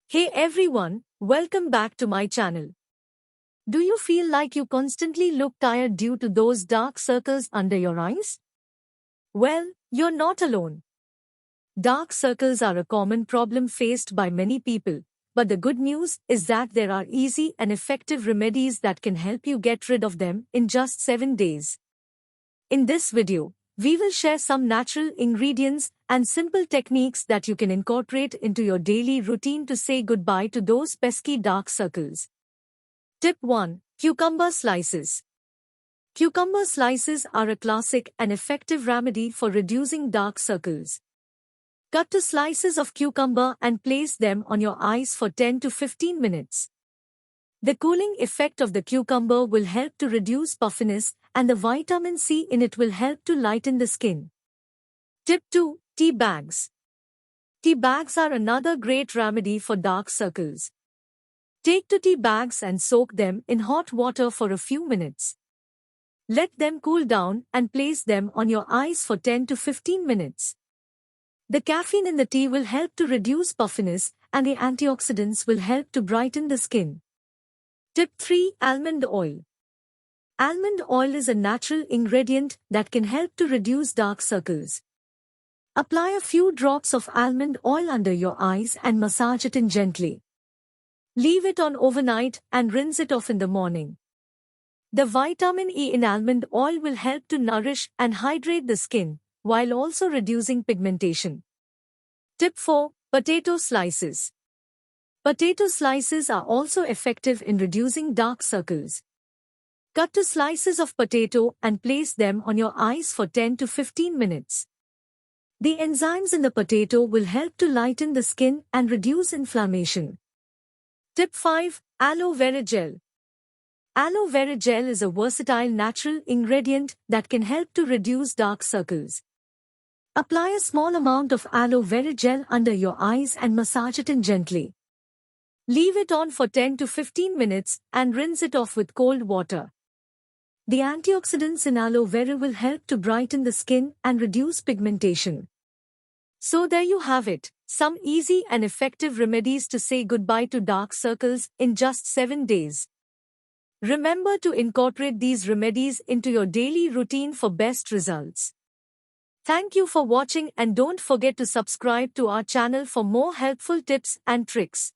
Hey everyone, welcome back to my channel. Do you feel like you constantly look tired due to those dark circles under your eyes? Well, you're not alone. Dark circles are a common problem faced by many people, but the good news is that there are easy and effective remedies that can help you get rid of them in just 7 days. In this video, we will share some natural ingredients and simple techniques that you can incorporate into your daily routine to say goodbye to those pesky dark circles. Tip 1. Cucumber slices. Cucumber slices are a classic and effective remedy for reducing dark circles. Cut two slices of cucumber and place them on your eyes for 10 to 15 minutes. The cooling effect of the cucumber will help to reduce puffiness, and the vitamin C in it will help to lighten the skin. Tip 2. Tea bags. Tea bags are another great remedy for dark circles. Take 2 tea bags and soak them in hot water for a few minutes. Let them cool down and place them on your eyes for 10 to 15 minutes. The caffeine in the tea will help to reduce puffiness, and the antioxidants will help to brighten the skin. Tip 3. Almond oil. Almond oil is a natural ingredient that can help to reduce dark circles. Apply a few drops of almond oil under your eyes and massage it in gently. Leave it on overnight and rinse it off in the morning. The vitamin E in almond oil will help to nourish and hydrate the skin, while also reducing pigmentation. Tip 4. Potato slices. Potato slices are also effective in reducing dark circles. Cut 2 slices of potato and place them on your eyes for 10 to 15 minutes. The enzymes in the potato will help to lighten the skin and reduce inflammation. Tip 5. Aloe vera gel. Aloe vera gel is a versatile natural ingredient that can help to reduce dark circles. Apply a small amount of aloe vera gel under your eyes and massage it in gently. Leave it on for 10 to 15 minutes and rinse it off with cold water. The antioxidants in aloe vera will help to brighten the skin and reduce pigmentation. So there you have it, some easy and effective remedies to say goodbye to dark circles in just 7 days. Remember to incorporate these remedies into your daily routine for best results. Thank you for watching, and don't forget to subscribe to our channel for more helpful tips and tricks.